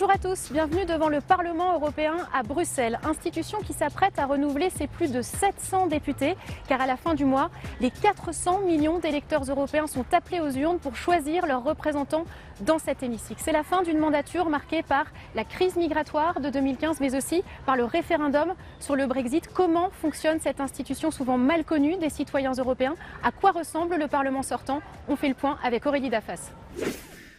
Bonjour à tous, bienvenue devant le Parlement européen à Bruxelles, institution qui s'apprête à renouveler ses plus de 700 députés, car à la fin du mois, les 400 millions d'électeurs européens sont appelés aux urnes pour choisir leurs représentants dans cet hémicycle. C'est la fin d'une mandature marquée par la crise migratoire de 2015, mais aussi par le référendum sur le Brexit. Comment fonctionne cette institution souvent mal connue des citoyens européens? À quoi ressemble le Parlement sortant? On fait le point avec Aurélie Dafas.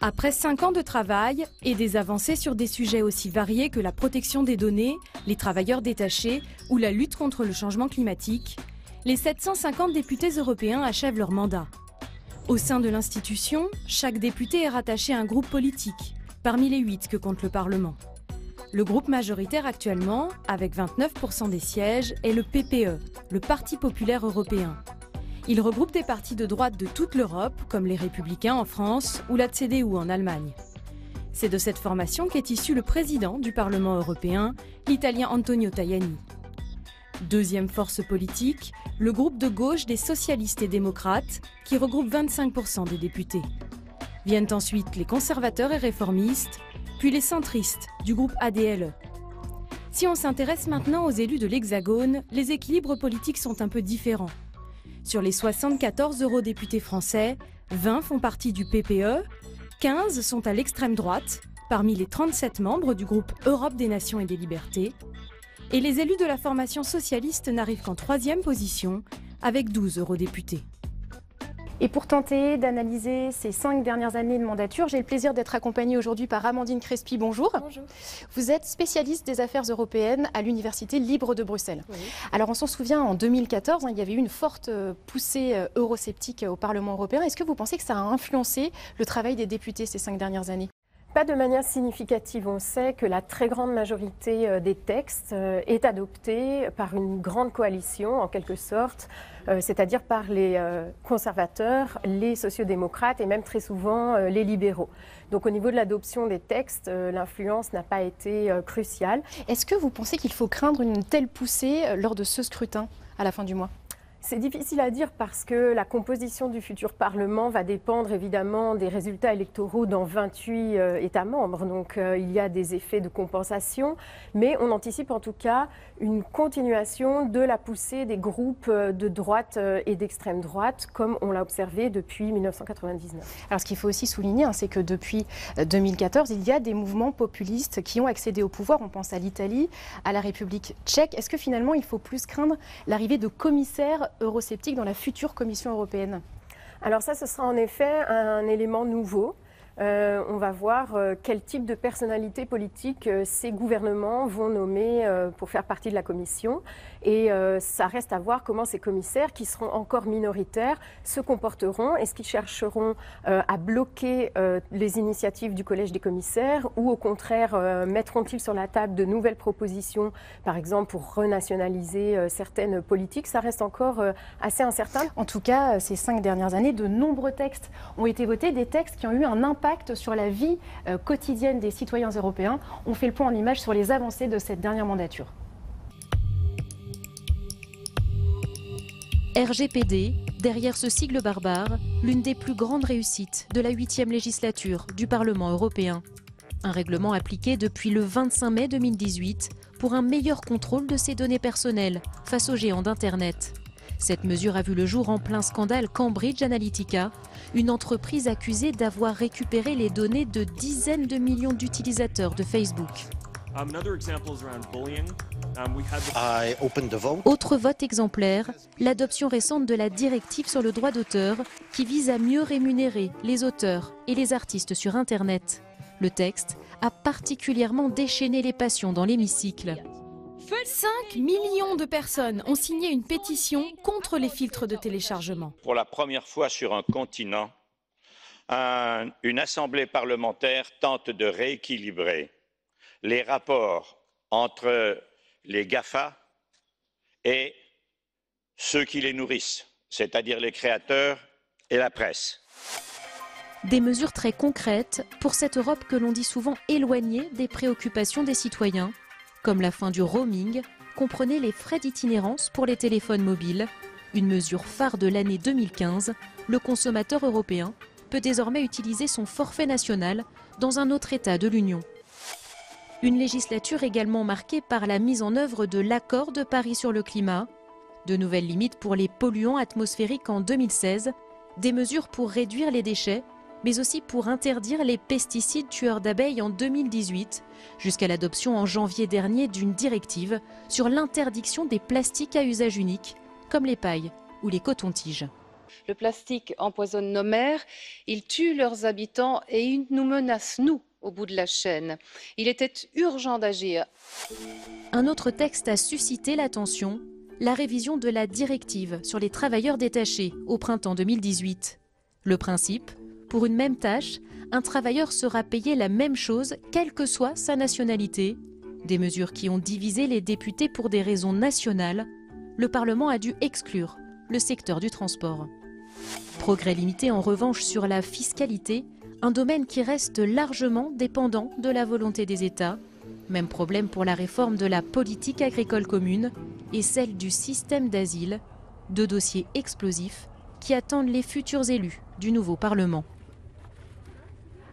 Après 5 ans de travail et des avancées sur des sujets aussi variés que la protection des données, les travailleurs détachés ou la lutte contre le changement climatique, les 750 députés européens achèvent leur mandat. Au sein de l'institution, chaque député est rattaché à un groupe politique, parmi les 8 que compte le Parlement. Le groupe majoritaire actuellement, avec 29% des sièges, est le PPE, le Parti populaire européen. Il regroupe des partis de droite de toute l'Europe, comme les Républicains en France ou la CDU en Allemagne. C'est de cette formation qu'est issu le président du Parlement européen, l'Italien Antonio Tajani. Deuxième force politique, le groupe de gauche des socialistes et démocrates, qui regroupe 25% des députés. Viennent ensuite les conservateurs et réformistes, puis les centristes du groupe ADLE. Si on s'intéresse maintenant aux élus de l'Hexagone, les équilibres politiques sont un peu différents. Sur les 74 eurodéputés français, 20 font partie du PPE, 15 sont à l'extrême droite, parmi les 37 membres du groupe Europe des Nations et des Libertés. Et les élus de la formation socialiste n'arrivent qu'en 3e position, avec 12 eurodéputés. Et pour tenter d'analyser ces 5 dernières années de mandature, j'ai le plaisir d'être accompagnée aujourd'hui par Amandine Crespi. Bonjour. Bonjour. Vous êtes spécialiste des affaires européennes à l'Université libre de Bruxelles. Oui. Alors on s'en souvient, en 2014, il y avait eu une forte poussée eurosceptique au Parlement européen. Est-ce que vous pensez que ça a influencé le travail des députés ces 5 dernières années ? Pas de manière significative. On sait que la très grande majorité des textes est adoptée par une grande coalition, en quelque sorte, c'est-à-dire par les conservateurs, les sociodémocrates et même très souvent les libéraux. Donc au niveau de l'adoption des textes, l'influence n'a pas été cruciale. Est-ce que vous pensez qu'il faut craindre une telle poussée lors de ce scrutin à la fin du mois ? C'est difficile à dire parce que la composition du futur Parlement va dépendre évidemment des résultats électoraux dans 28 États membres. Donc il y a des effets de compensation, mais on anticipe en tout cas une continuation de la poussée des groupes de droite et d'extrême droite, comme on l'a observé depuis 1999. Alors ce qu'il faut aussi souligner, c'est que depuis 2014, il y a des mouvements populistes qui ont accédé au pouvoir. On pense à l'Italie, à la République tchèque. Est-ce que finalement il faut plus craindre l'arrivée de commissaires eurosceptiques dans la future Commission européenne? Alors ça, ce sera en effet un élément nouveau. On va voir quel type de personnalité politique ces gouvernements vont nommer pour faire partie de la Commission. Et ça reste à voir comment ces commissaires, qui seront encore minoritaires, se comporteront. Est-ce qu'ils chercheront à bloquer les initiatives du Collège des commissaires ou au contraire mettront-ils sur la table de nouvelles propositions, par exemple pour renationaliser certaines politiques? Ça reste encore assez incertain. En tout cas, ces 5 dernières années, de nombreux textes ont été votés, des textes qui ont eu un impact sur la vie quotidienne des citoyens européens. On fait le point en images sur les avancées de cette dernière mandature. RGPD, derrière ce sigle barbare, l'une des plus grandes réussites de la 8e législature du Parlement européen. Un règlement appliqué depuis le 25 mai 2018 pour un meilleur contrôle de ces données personnelles face aux géants d'Internet. Cette mesure a vu le jour en plein scandale Cambridge Analytica, une entreprise accusée d'avoir récupéré les données de dizaines de millions d'utilisateurs de Facebook. Autre vote exemplaire, l'adoption récente de la directive sur le droit d'auteur qui vise à mieux rémunérer les auteurs et les artistes sur Internet. Le texte a particulièrement déchaîné les passions dans l'hémicycle. 5 millions de personnes ont signé une pétition contre les filtres de téléchargement. Pour la première fois sur un continent, une assemblée parlementaire tente de rééquilibrer les rapports entre les GAFA et ceux qui les nourrissent, c'est-à-dire les créateurs et la presse. Des mesures très concrètes pour cette Europe que l'on dit souvent éloignée des préoccupations des citoyens, comme la fin du roaming, comprenez les frais d'itinérance pour les téléphones mobiles. Une mesure phare de l'année 2015, le consommateur européen peut désormais utiliser son forfait national dans un autre État de l'Union. Une législature également marquée par la mise en œuvre de l'accord de Paris sur le climat, de nouvelles limites pour les polluants atmosphériques en 2016, des mesures pour réduire les déchets, mais aussi pour interdire les pesticides tueurs d'abeilles en 2018, jusqu'à l'adoption en janvier dernier d'une directive sur l'interdiction des plastiques à usage unique, comme les pailles ou les cotons-tiges. Le plastique empoisonne nos mers, il tue leurs habitants et il nous menace, nous, au bout de la chaîne. Il était urgent d'agir. Un autre texte a suscité l'attention, la révision de la directive sur les travailleurs détachés au printemps 2018. Le principe, pour une même tâche, un travailleur sera payé la même chose, quelle que soit sa nationalité. Des mesures qui ont divisé les députés pour des raisons nationales. Le Parlement a dû exclure le secteur du transport. Progrès limité en revanche sur la fiscalité, un domaine qui reste largement dépendant de la volonté des États. Même problème pour la réforme de la politique agricole commune et celle du système d'asile, deux dossiers explosifs qui attendent les futurs élus du nouveau Parlement.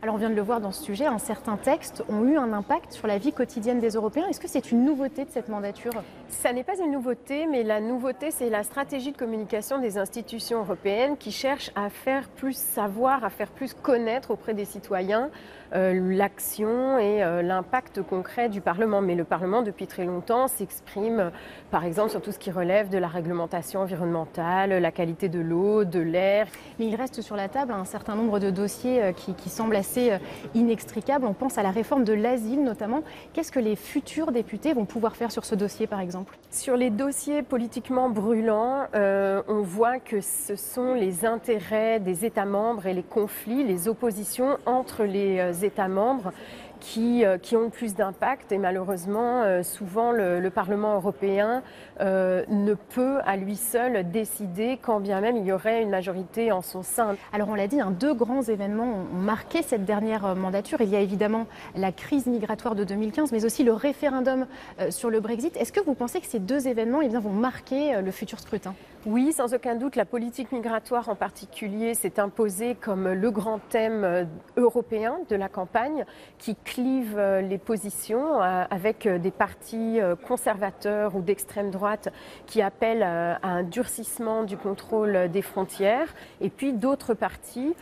Alors on vient de le voir dans ce sujet, certains textes ont eu un impact sur la vie quotidienne des Européens. Est-ce que c'est une nouveauté de cette mandature? Ça n'est pas une nouveauté, mais la nouveauté, c'est la stratégie de communication des institutions européennes qui cherchent à faire plus savoir, à faire plus connaître auprès des citoyens l'action et l'impact concret du Parlement. Mais le Parlement, depuis très longtemps, s'exprime, par exemple, sur tout ce qui relève de la réglementation environnementale, la qualité de l'eau, de l'air. Mais il reste sur la table un certain nombre de dossiers qui semblent assez inextricables. On pense à la réforme de l'asile notamment. Qu'est-ce que les futurs députés vont pouvoir faire sur ce dossier, par exemple? Sur les dossiers politiquement brûlants, on voit que ce sont les intérêts des États membres et les conflits, les oppositions entre les États membres qui ont le plus d'impact. Et malheureusement, souvent, le Parlement européen ne peut à lui seul décider, quand bien même il y aurait une majorité en son sein. Alors on l'a dit, deux grands événements ont marqué cette dernière mandature. Il y a évidemment la crise migratoire de 2015, mais aussi le référendum sur le Brexit. Est-ce que vous pensez que ces deux événements vont marquer le futur scrutin? Oui, sans aucun doute, la politique migratoire en particulier s'est imposée comme le grand thème européen de la campagne qui clive les positions avec des partis conservateurs ou d'extrême droite qui appellent à un durcissement du contrôle des frontières et puis d'autres partis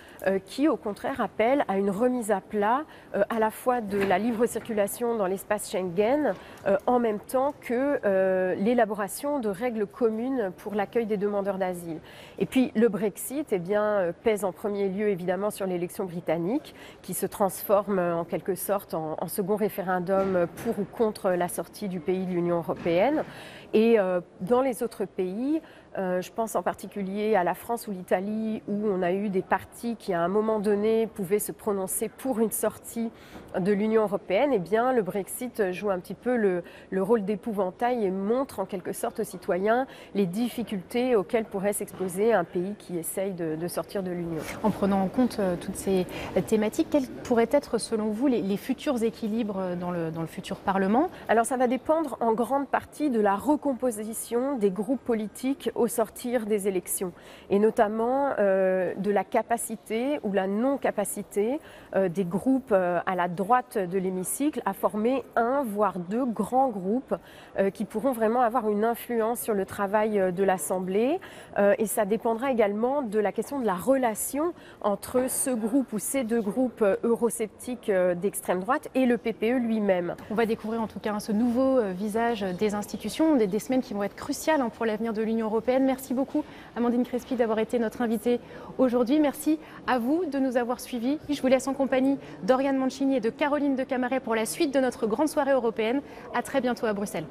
qui au contraire appellent à une remise à plat à la fois de la libre circulation dans l'espace Schengen en même temps que l'élaboration de règles communes pour l'accueil des demandeurs d'asile. Et puis le Brexit pèse en premier lieu évidemment sur l'élection britannique qui se transforme en quelque sorte en second référendum pour ou contre la sortie du pays de l'Union européenne. Et dans les autres pays, je pense en particulier à la France ou l'Italie où on a eu des partis qui à un moment donné pouvaient se prononcer pour une sortie de l'Union européenne, le Brexit joue un petit peu le rôle d'épouvantail et montre en quelque sorte aux citoyens les difficultés auxquelles pourrait s'exposer un pays qui essaye de sortir de l'Union. En prenant en compte toutes ces thématiques, quels pourraient être selon vous les futurs équilibres dans le futur Parlement? Alors ça va dépendre en grande partie de la recomposition des groupes politiques au sortir des élections et notamment de la capacité ou la non-capacité des groupes à la droite de l'hémicycle à former un voire deux grands groupes qui pourront vraiment avoir une influence sur le travail de l'Assemblée et ça dépendra également de la question de la relation entre ce groupe ou ces deux groupes eurosceptiques d'extrême droite et le PPE lui-même. On va découvrir en tout cas ce nouveau visage des institutions, des semaines qui vont être cruciales pour l'avenir de l'Union européenne. Merci beaucoup Amandine Crespi d'avoir été notre invitée aujourd'hui. Merci à vous de nous avoir suivis. Je vous laisse en compagnie d'Oriane Mancini et de Caroline de Camaret pour la suite de notre grande soirée européenne. À très bientôt à Bruxelles.